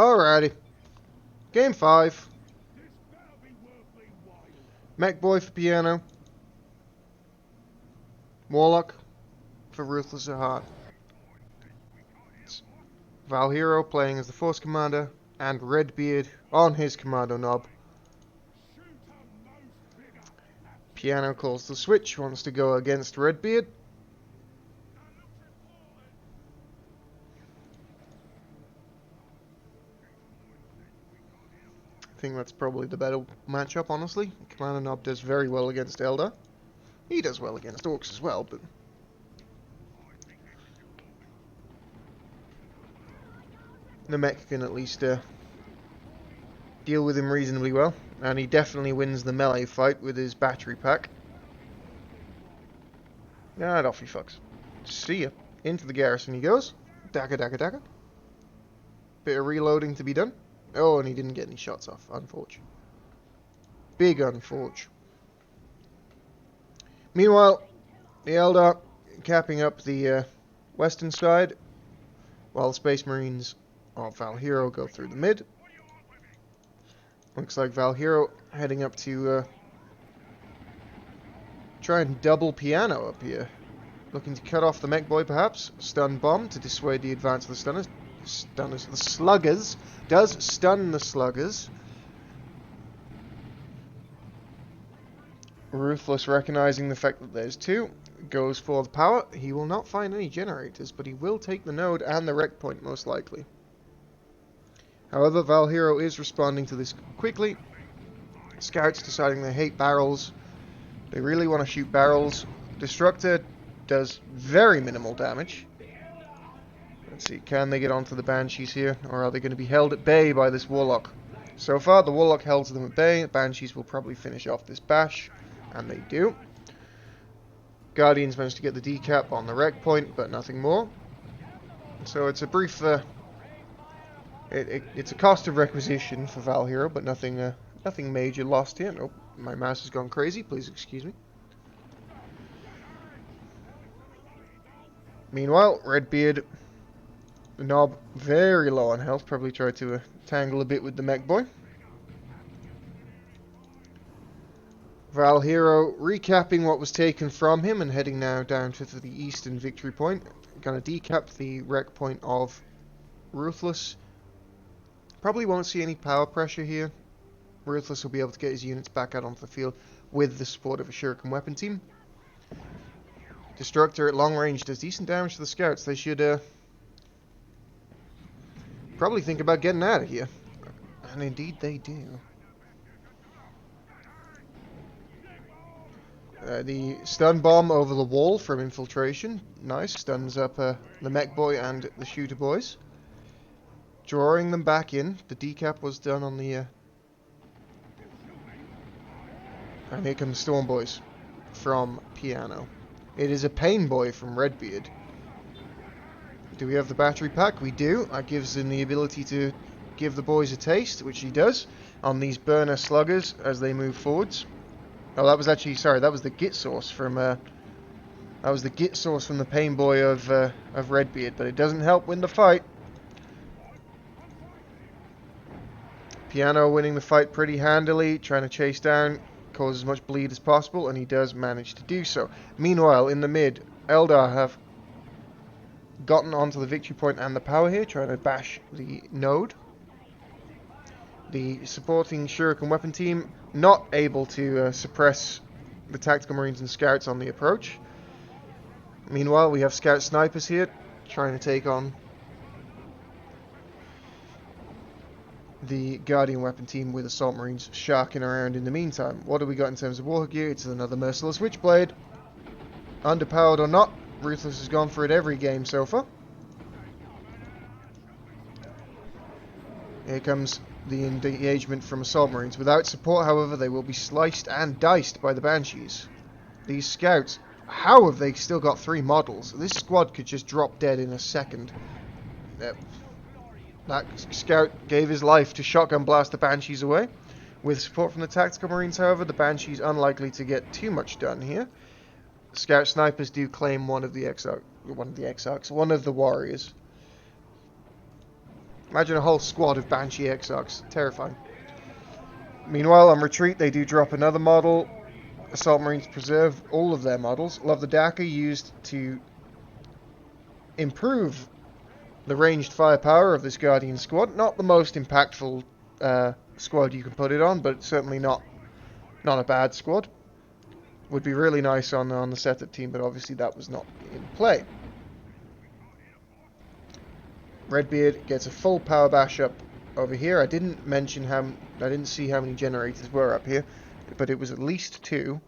Alrighty. Game 5. Mech Boy for Piano. Warlock for Ruthless at heart. It's Val.Hero playing as the Force Commander, and RedBeard on his commando knob. Piano calls the switch, wants to go against RedBeard. I think that's probably the better matchup, honestly. Commander knob does very well against Eldar. He does well against Orcs as well, but the mech can at least deal with him reasonably well, and he definitely wins the melee fight with his battery pack. And off he fucks. See ya. Into the garrison he goes. Dagger, dagger, dagger. Bit of reloading to be done. Oh, and he didn't get any shots off. Unfortunate. Big unfortunate. Meanwhile, the Eldar capping up the western side, while the Space Marines of Val.Hero go through the mid. Looks like Val.Hero heading up to try and double Piano up here. Looking to cut off the Mech Boy, perhaps. Stun bomb to dissuade the advance of the stunners. The sluggers. Does stun the sluggers. Ruthless, recognizing the fact that there's two, goes for the power. He will not find any generators, but he will take the node and the wreck point, most likely. However, Val.Hero is responding to this quickly. Scouts deciding they hate barrels. They really want to shoot barrels. Destructor does very minimal damage. Let's see, can they get onto the Banshees here, or are they going to be held at bay by this Warlock? So far, the Warlock held them at bay. The Banshees will probably finish off this bash, and they do. Guardians managed to get the decap on the wreck point, but nothing more. So it's a brief... It's a cost of requisition for Val.Hero, but nothing major lost here. Nope, my mouse has gone crazy. Please excuse me. Meanwhile, RedBeard, the knob, very low on health. Probably tried to tangle a bit with the Mech Boy. Val.Hero recapping what was taken from him and heading now down to the eastern victory point. Gonna decap the wreck point of Ruthless. Probably won't see any power pressure here. Ruthless will be able to get his units back out onto the field with the support of a Shuriken weapon team. Destructor at long range does decent damage to the scouts. They should probably think about getting out of here. And indeed they do. The stun bomb over the wall from infiltration. Nice. Stuns up the Mech Boy and the Shooter Boys. Drawing them back in. The decap was done on the... And here come the Storm Boys from Piano. It is a Pain Boy from RedBeard. Do we have the battery pack? We do. That gives him the ability to give the boys a taste, which he does, on these burner sluggers as they move forwards. Oh, that was actually... Sorry, that was the Git source from... that was the Git source from the Pain Boy of RedBeard, but it doesn't help win the fight. Piano winning the fight pretty handily, trying to chase down, cause as much bleed as possible, and he does manage to do so. Meanwhile, in the mid, Eldar have gotten onto the victory point and the power here, trying to bash the node. The supporting Shuriken weapon team not able to suppress the Tactical Marines and Scouts on the approach. Meanwhile, we have Scout Snipers here, trying to take on the Guardian weapon team with Assault Marines sharking around in the meantime. What do we got in terms of war gear? It's another Merciless Witchblade. Underpowered or not, Ruthless has gone for it every game so far. Here comes the engagement from Assault Marines. Without support, however, they will be sliced and diced by the Banshees. These Scouts, how have they still got 3 models? This squad could just drop dead in a second. That Scout gave his life to shotgun blast the Banshees away. With support from the Tactical Marines, however, the Banshees unlikely to get too much done here. Scout Snipers do claim one of the Warriors. Imagine a whole squad of Banshee Exarchs. Terrifying. Meanwhile, on retreat, they do drop another model. Assault Marines preserve all of their models. Love the Daka used to improve the ranged firepower of this Guardian squad. Not the most impactful squad you can put it on, but certainly not a bad squad. Would be really nice on the setup team, but obviously that was not in play. RedBeard gets a full power bash up over here. I didn't see how many generators were up here, but it was at least 2.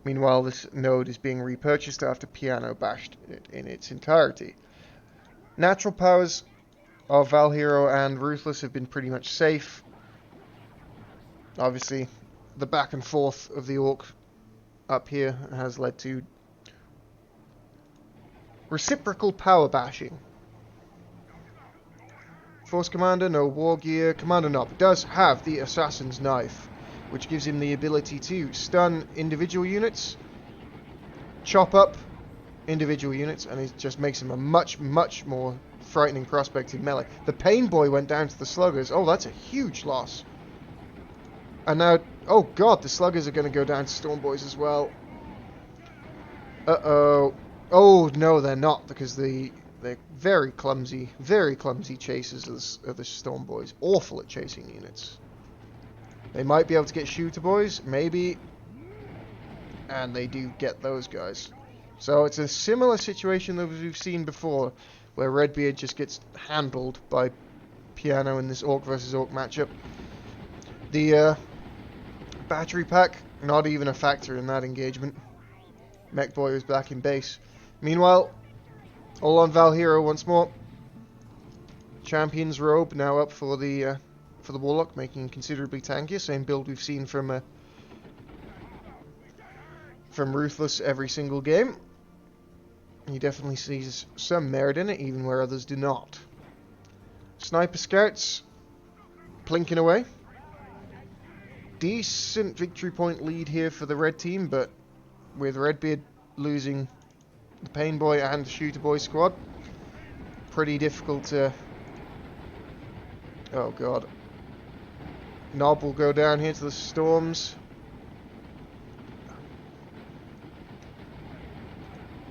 Meanwhile, this node is being repurchased after Piano bashed it in its entirety. Natural powers of Val.Hero and Ruthless have been pretty much safe. Obviously, the back and forth of the Orc up here has led to reciprocal power bashing. Force Commander, no war gear. Commander Nob does have the Assassin's Knife, which gives him the ability to stun individual units, chop up individual units, and it just makes him a much, much more frightening prospect in melee. The Pain Boy went down to the Sluggers. Oh, that's a huge loss. And now, oh god, the Sluggers are going to go down to Storm Boys as well. Uh-oh. Oh, no, they're not, because they're very clumsy chasers of the Storm Boys. Awful at chasing units. They might be able to get Shooter Boys, maybe. And they do get those guys. So it's a similar situation that we've seen before, where RedBeard just gets handled by Piano in this Orc versus Orc matchup. The battery pack, not even a factor in that engagement. Mech Boy was back in base. Meanwhile, all on Val.Hero once more. Champion's Robe now up for the Warlock, making considerably tankier. Same build we've seen from Ruthless every single game. He definitely sees some merit in it, even where others do not. Sniper Scouts plinking away. Decent victory point lead here for the red team, but with RedBeard losing the Pain Boy and the Shooter Boy squad, pretty difficult to... Oh god. Nob will go down here to the Storms.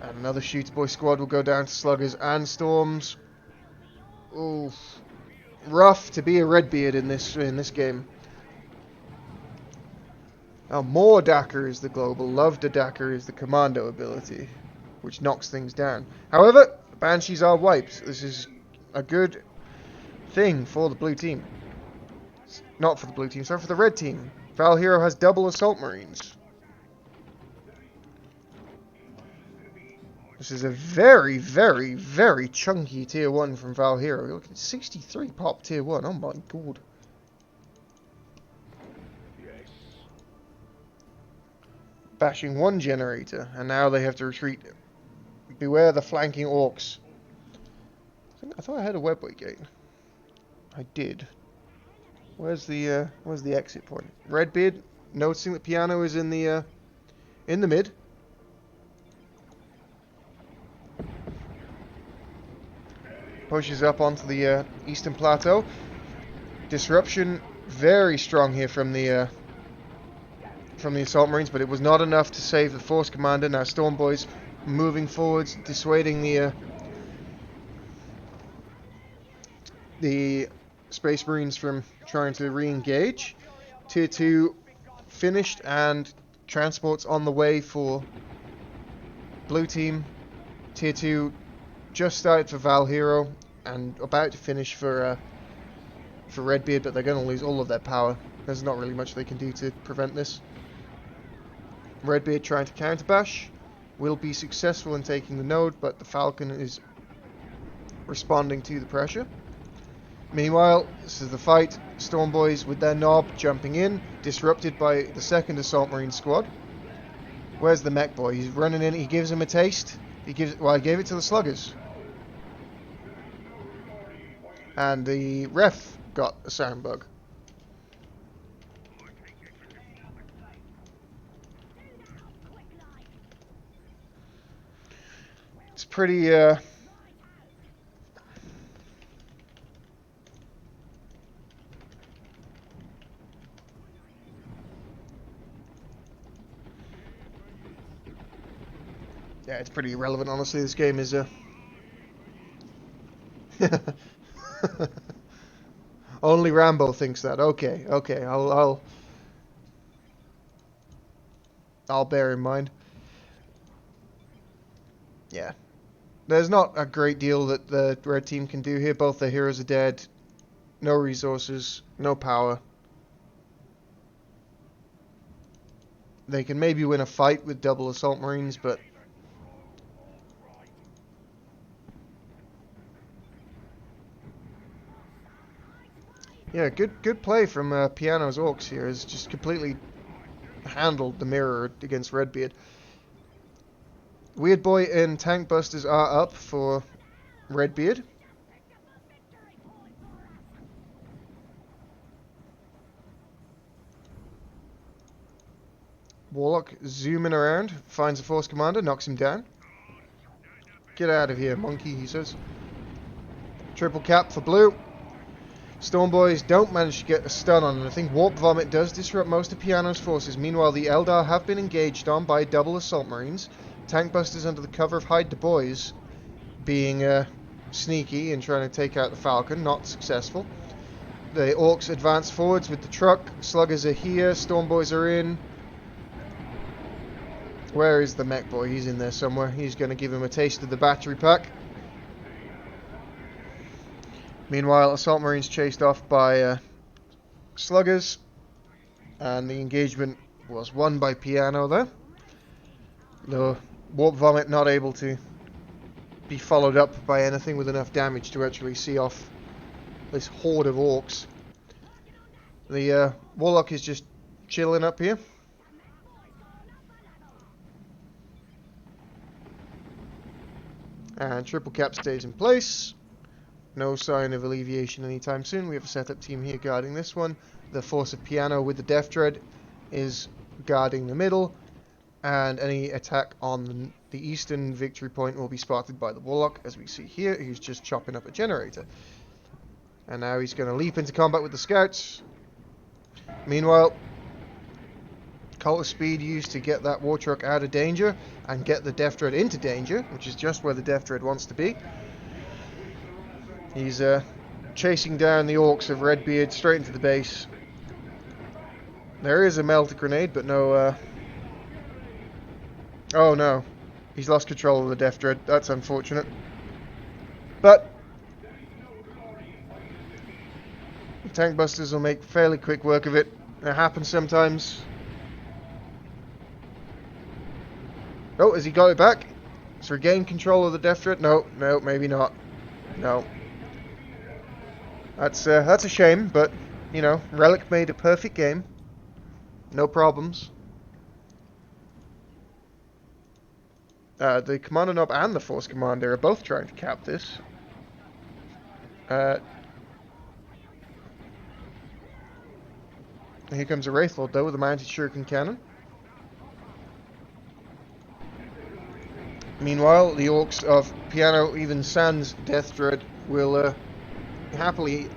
And another Shooter Boy squad will go down to Sluggers and Storms. Oof. Rough to be a RedBeard in this game. Now, more Daka is the global. Love the Daka is the commando ability, which knocks things down. However, Banshees are wiped. This is a good thing for the blue team. Not for the blue team, sorry, for the red team. Val.Hero has double Assault Marines. This is a very, very, very chunky tier 1 from Val.Hero. Look at 63 pop tier 1. Oh my god. Bashing 1 generator, and now they have to retreat. Beware the flanking Orcs. I thought I had a webway gate. I did. Where's the exit point? RedBeard noticing that Piano is in the mid. Pushes up onto the eastern plateau. Disruption very strong here from the Assault Marines, but it was not enough to save the Force Commander. Now Storm Boys moving forwards, dissuading the Space Marines from trying to re-engage. Tier 2 finished, and transports on the way for blue team. Tier 2 just started for Val.Hero and about to finish for RedBeard, but they're going to lose all of their power. There's not really much they can do to prevent this. RedBeard trying to counterbash, will be successful in taking the node, but the Falcon is responding to the pressure. Meanwhile, this is the fight. Storm Boys with their Nob jumping in, disrupted by the second Assault Marine squad. Where's the Mech Boy? He's running in, he gives him a taste. He gave it to the Sluggers. And the ref got a sound bug. It's pretty Yeah, it's pretty irrelevant, honestly. This game is only Rambo thinks that. Okay, okay, I'll bear in mind. Yeah, there's not a great deal that the red team can do here. Both their heroes are dead. No resources, no power. They can maybe win a fight with double assault marines, but yeah, good play from Piano's Orcs here. Has just completely handled the mirror against RedBeard. Weird Boy and Tank Busters are up for RedBeard. Warlock zooming around, finds a Force Commander, knocks him down. Get out of here, monkey, he says. Triple cap for blue. Storm Boys don't manage to get a stun on anything. Warp Vomit does disrupt most of Piano's forces. Meanwhile, the Eldar have been engaged on by double assault marines. Tank Busters under the cover of Hide the Boys, being sneaky and trying to take out the Falcon, not successful. The Orcs advance forwards with the truck. Sluggers are here. Storm Boys are in. Where is the mech boy? He's in there somewhere. He's going to give him a taste of the battery pack. Meanwhile, assault marines chased off by sluggers, and the engagement was won by Piano there. The Warp Vomit not able to be followed up by anything with enough damage to actually see off this horde of orcs. The Warlock is just chilling up here. And triple cap stays in place. No sign of alleviation anytime soon. We have a setup team here guarding this one. The Force of Piano with the Death Dread is guarding the middle. And any attack on the eastern victory point will be spotted by the Warlock, as we see here. He's just chopping up a generator. And now he's going to leap into combat with the Scouts. Meanwhile, Cult of Speed used to get that war truck out of danger and get the Death Dread into danger, which is just where the Death Dread wants to be. He's chasing down the Orcs of RedBeard straight into the base. There is a melter grenade, but no... Oh no, he's lost control of the Death Dread. That's unfortunate. But Tank Busters will make fairly quick work of it. It happens sometimes. Oh, has he got it back? Has he regained control of the Death Dread? No, no, maybe not. No. That's a shame, but, you know, Relic made a perfect game. No problems. The Commander Knob and the Force Commander are both trying to cap this. Here comes a Wraithlord, though, with a mounted Shuriken Cannon. Meanwhile, the Orcs of Piano, even sans Death Dread, will happily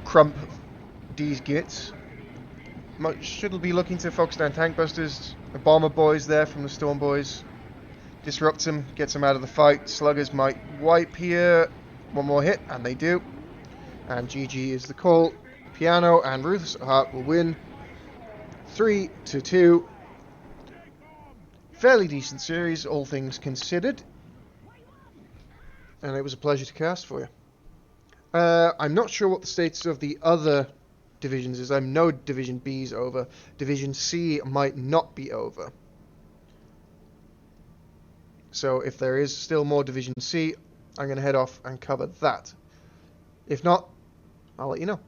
crump these gits. Should be looking to focus down Tank Busters. The Bomber Boys there from the Storm Boys. Disrupts him, gets him out of the fight. Sluggers might wipe here. One more hit, and they do. And GG is the call. Piano and Ruthless Heart will win 3-2. Fairly decent series, all things considered. And it was a pleasure to cast for you. I'm not sure what the status of the other divisions is. I know Division B is over. Division C might not be over. So if there is still more Division C, I'm going to head off and cover that. If not, I'll let you know.